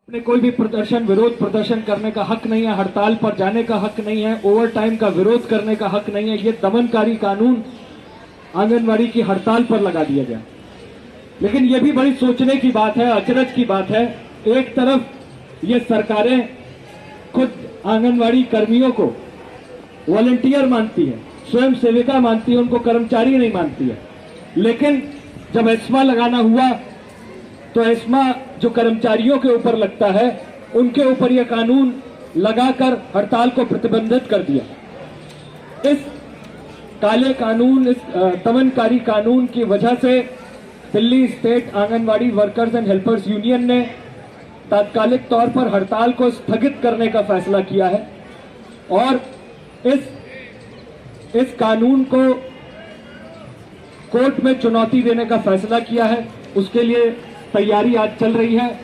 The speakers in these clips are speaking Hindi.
अपने कोई भी प्रदर्शन विरोध प्रदर्शन करने का हक नहीं है, हड़ताल पर जाने का हक नहीं है, ओवर टाइम का विरोध करने का हक नहीं है। ये दमनकारी कानून आंगनवाड़ी की हड़ताल पर लगा दिया गया। लेकिन ये भी बड़ी सोचने की बात है, अचरज की बात है। एक तरफ ये सरकारें खुद आंगनवाड़ी कर्मियों को वॉलंटियर मानती है, स्वयं सेविका मानती है, उनको कर्मचारी नहीं मानती है। लेकिन जब एस्मा लगाना हुआ तो एस्मा जो कर्मचारियों के ऊपर लगता है, उनके ऊपर यह कानून लगाकर हड़ताल को प्रतिबंधित कर दिया। इस काले कानून, इस दमनकारी कानून की वजह से Delhi state anganwadi workers and helpers union ने तात्कालिक तौर पर हड़ताल को स्थगित करने का फैसला किया है और इस कानून को कोर्ट में चुनौती देने का फैसला किया है। उसके लिए तैयारी आज चल रही है।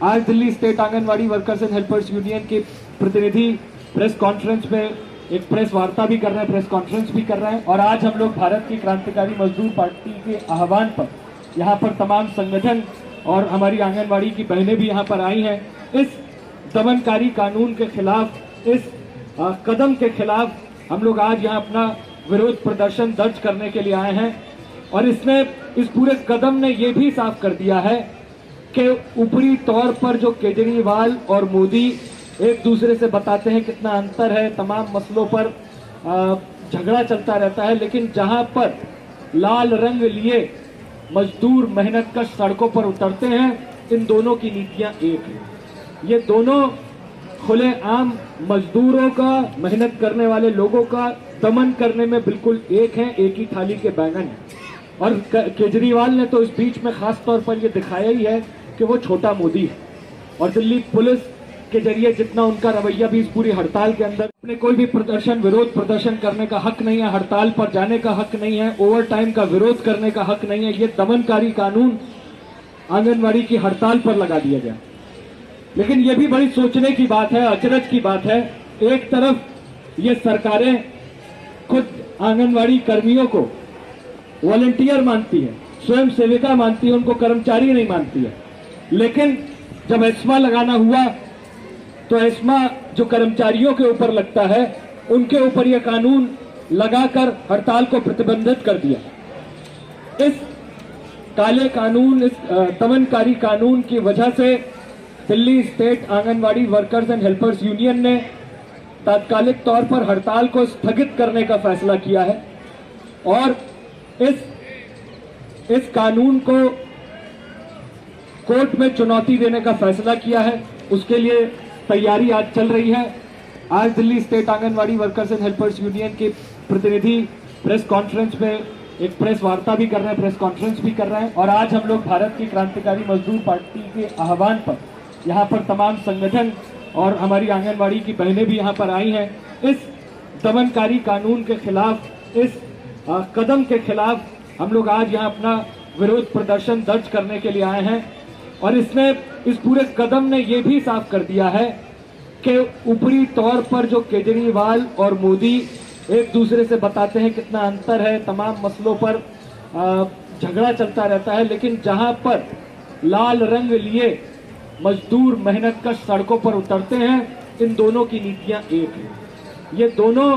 आज Delhi state anganwadi workers and helpers union के प्रतिनिधि प्रेस कॉन्फ्रेंस में एक प्रेस वार्ता भी कर रहे हैं, प्रेस कॉन्फ्रेंस भी कर रहे हैं। और आज हम लोग भारत की क्रांतिकारी मजदूर पार्टी के आह्वान पर यहाँ पर तमाम संगठन और हमारी आंगनवाड़ी की बहनें भी यहाँ पर आई हैं। इस दमनकारी कानून के खिलाफ, इस कदम के खिलाफ हम लोग आज यहाँ अपना विरोध प्रदर्शन दर्ज करने के लिए आए हैं। और इस पूरे कदम ने ये भी साफ कर दिया है कि ऊपरी तौर पर जो केजरीवाल और मोदी एक दूसरे से बताते हैं कितना अंतर है, तमाम मसलों पर झगड़ा चलता रहता है, लेकिन जहां पर लाल रंग लिए मजदूर मेहनत कश सड़कों पर उतरते हैं, इन दोनों की नीतियां एक है। ये दोनों खुलेआम मजदूरों का, मेहनत करने वाले लोगों का दमन करने में बिल्कुल एक है, एक ही थाली के बैंगन है। और केजरीवाल ने तो इस बीच में खास तौर पर यह दिखाया ही है कि वो छोटा मोदी है। और दिल्ली पुलिस के जरिए जितना उनका रवैया भी इस पूरी हड़ताल के अंदर, अपने कोई भी प्रदर्शन विरोध प्रदर्शन करने का हक नहीं है, हड़ताल पर जाने का हक नहीं है, ओवर टाइम का विरोध करने का हक नहीं है। ये दमनकारी कानून आंगनवाड़ी की हड़ताल पर लगा दिया गया। लेकिन ये भी बड़ी सोचने की बात है, अचरज की बात है। एक तरफ ये सरकारें खुद आंगनवाड़ी कर्मियों को वॉलंटियर मानती है, स्वयं सेविका मानती है, उनको कर्मचारी नहीं मानती है। लेकिन जब एस्मा लगाना हुआ तो एस्मा जो कर्मचारियों के ऊपर लगता है, उनके ऊपर यह कानून लगाकर हड़ताल को प्रतिबंधित कर दिया। इस काले कानून, इस दमनकारी कानून की वजह से Delhi state anganwadi workers and helpers union ने तात्कालिक तौर पर हड़ताल को स्थगित करने का फैसला किया है और इस कानून को कोर्ट में चुनौती देने का फैसला किया है। उसके लिए तैयारी आज चल रही है। आज Delhi state anganwadi workers and helpers union के प्रतिनिधि प्रेस कॉन्फ्रेंस में एक प्रेस वार्ता भी कर रहे हैं, प्रेस कॉन्फ्रेंस भी कर रहे हैं। और आज हम लोग भारत की क्रांतिकारी मजदूर पार्टी के आह्वान पर यहाँ पर तमाम संगठन और हमारी आंगनवाड़ी की बहनें भी यहाँ पर आई हैं। इस दमनकारी कानून के खिलाफ, इस कदम के खिलाफ हम लोग आज यहाँ अपना विरोध प्रदर्शन दर्ज करने के लिए आए हैं। और इस पूरे कदम ने ये भी साफ कर दिया है कि ऊपरी तौर पर जो केजरीवाल और मोदी एक दूसरे से बताते हैं कितना अंतर है, तमाम मसलों पर झगड़ा चलता रहता है, लेकिन जहां पर लाल रंग लिए मजदूर मेहनत कश सड़कों पर उतरते हैं, इन दोनों की नीतियां एक है। ये दोनों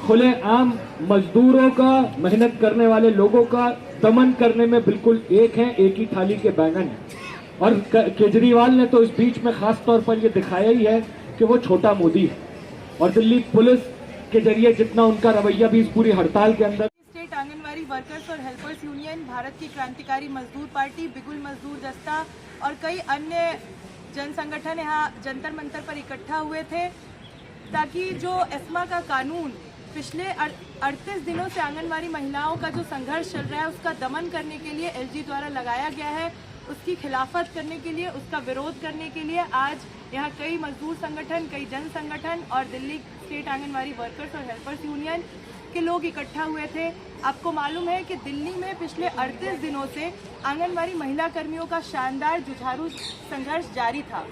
खुलेआम मजदूरों का, मेहनत करने वाले लोगों का दमन करने में बिल्कुल एक है, एक ही थाली के बैंगन है। और केजरीवाल ने तो इस बीच में खास तौर पर यह दिखाया ही है कि वो छोटा मोदी है। और दिल्ली पुलिस के जरिए जितना उनका रवैया भी इस पूरी हड़ताल के अंदर, स्टेट आंगनवाड़ी वर्कर्स और हेल्पर्स यूनियन, भारत की क्रांतिकारी मजदूर पार्टी, बिगुल मजदूर दस्ता और कई अन्य जन संगठन यहाँ जंतर मंतर पर इकट्ठा हुए थे ताकि जो एस्मा का कानून पिछले 38 दिनों से आंगनवाड़ी महिलाओं का जो संघर्ष चल रहा है उसका दमन करने के लिए एलजी द्वारा लगाया गया है, उसकी खिलाफत करने के लिए, उसका विरोध करने के लिए आज यहाँ कई मजदूर संगठन, कई जन संगठन और दिल्ली स्टेट आंगनवाड़ी वर्कर्स और हेल्पर्स यूनियन के लोग इकट्ठा हुए थे। आपको मालूम है कि दिल्ली में पिछले 38 दिनों से आंगनवाड़ी महिला कर्मियों का शानदार जुझारू संघर्ष जारी था।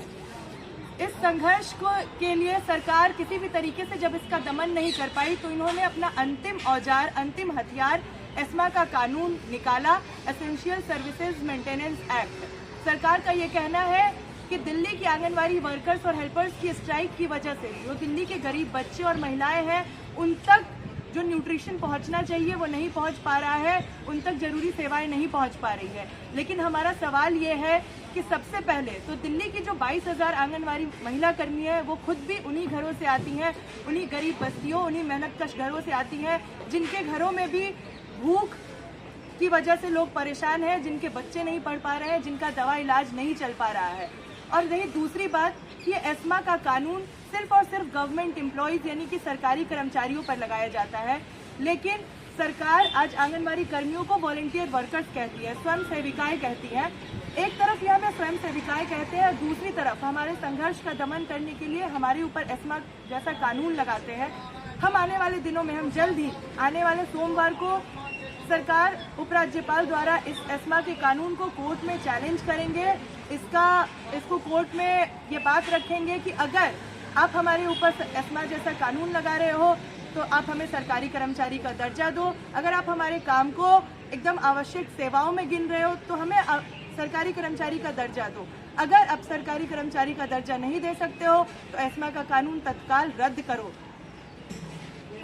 इस संघर्ष के लिए सरकार किसी भी तरीके से जब इसका दमन नहीं कर पाई तो इन्होंने अपना अंतिम औजार, अंतिम हथियार एस्मा का कानून निकाला, एसेंशियल सर्विसेज मेंटेनेंस एक्ट। सरकार का ये कहना है कि दिल्ली की आंगनवाड़ी वर्कर्स और हेल्पर्स की स्ट्राइक की वजह से जो दिल्ली के गरीब बच्चे और महिलाएं हैं उन तक जो न्यूट्रिशन पहुंचना चाहिए वो नहीं पहुंच पा रहा है, उन तक जरूरी सेवाएं नहीं पहुंच पा रही है। लेकिन हमारा सवाल ये है कि सबसे पहले तो दिल्ली की जो 22,000 आंगनवाड़ी महिला कर्मी है वो खुद भी उन्हीं घरों से आती हैं, उन्हीं गरीब बस्तियों, उन्हीं मेहनतकश घरों से आती हैं जिनके घरों में भी भूख की वजह से लोग परेशान हैं, जिनके बच्चे नहीं पढ़ पा रहे हैं, जिनका दवा इलाज नहीं चल पा रहा है। और रही दूसरी बात कि एस्मा का कानून सिर्फ और सिर्फ गवर्नमेंट एम्प्लॉयज यानी कि सरकारी कर्मचारियों पर लगाया जाता है, लेकिन सरकार आज आंगनबाड़ी कर्मियों को वॉलंटियर वर्कर्स कहती है, स्वयं सेविकाएं कहती है। एक तरफ यह हमें स्वयं सेविकाएं कहते हैं और दूसरी तरफ हमारे संघर्ष का दमन करने के लिए हमारे ऊपर एस्मा जैसा कानून लगाते हैं। हम आने वाले दिनों में, हम जल्द ही आने वाले सोमवार को सरकार उपराज्यपाल द्वारा इस एस्मा के कानून को कोर्ट में चैलेंज करेंगे। इसको कोर्ट में ये बात रखेंगे कि अगर आप हमारे ऊपर एस्मा जैसा कानून लगा रहे हो तो आप हमें सरकारी कर्मचारी का दर्जा दो, अगर आप हमारे काम को एकदम आवश्यक सेवाओं में गिन रहे हो तो हमें सरकारी कर्मचारी का दर्जा दो। अगर आप सरकारी कर्मचारी का दर्जा नहीं दे सकते हो तो एस्मा का कानून तत्काल रद्द करो।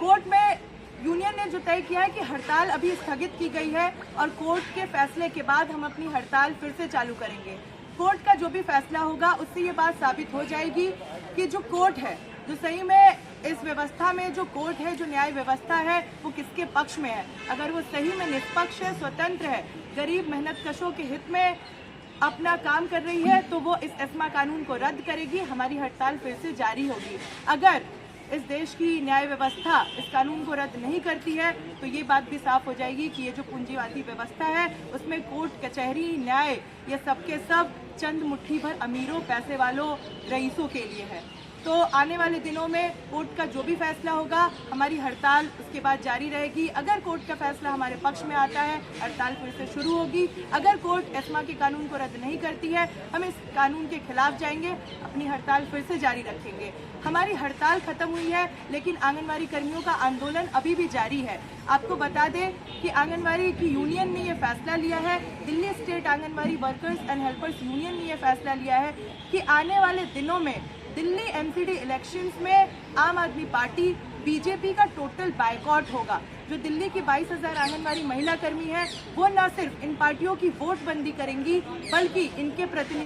कोर्ट में यूनियन ने जो तय किया है कि हड़ताल अभी स्थगित की गई है और कोर्ट के फैसले के बाद हम अपनी हड़ताल फिर से चालू करेंगे। कोर्ट का जो भी फैसला होगा उससे ये बात साबित हो जाएगी कि जो कोर्ट है, जो सही में इस व्यवस्था में जो कोर्ट है, जो न्याय व्यवस्था है, वो किसके पक्ष में है। अगर वो सही में निष्पक्ष है, स्वतंत्र है, गरीब मेहनतकशों के हित में अपना काम कर रही है तो वो इस एस्मा कानून को रद्द करेगी, हमारी हड़ताल फिर से जारी होगी। अगर इस देश की न्याय व्यवस्था इस कानून को रद्द नहीं करती है तो ये बात भी साफ हो जाएगी कि ये जो पूंजीवादी व्यवस्था है उसमें कोर्ट, कचहरी, न्याय ये सबके सब चंद मुट्ठी भर अमीरों, पैसे वालों, रईसों के लिए है। तो आने वाले दिनों में कोर्ट का जो भी फैसला होगा हमारी हड़ताल उसके बाद जारी रहेगी। अगर कोर्ट का फैसला हमारे पक्ष में आता है हड़ताल फिर से शुरू होगी। अगर कोर्ट एस्मा के कानून को रद्द नहीं करती है हम इस कानून के खिलाफ जाएंगे, अपनी हड़ताल फिर से जारी रखेंगे। हमारी हड़ताल खत्म हुई है लेकिन आंगनवाड़ी कर्मियों का आंदोलन अभी भी जारी है। आपको बता दें कि आंगनवाड़ी की यूनियन ने ये फैसला लिया है, Delhi state anganwadi workers and helpers union ने ये फैसला लिया है कि आने वाले दिनों में दिल्ली एमसीडी इलेक्शंस में आम आदमी पार्टी, बीजेपी का टोटल बायकॉट होगा। जो दिल्ली की 22,000 आंगनवाड़ी महिला कर्मी हैं वो न सिर्फ इन पार्टियों की वोट बंदी करेंगी बल्कि इनके प्रतिनिधि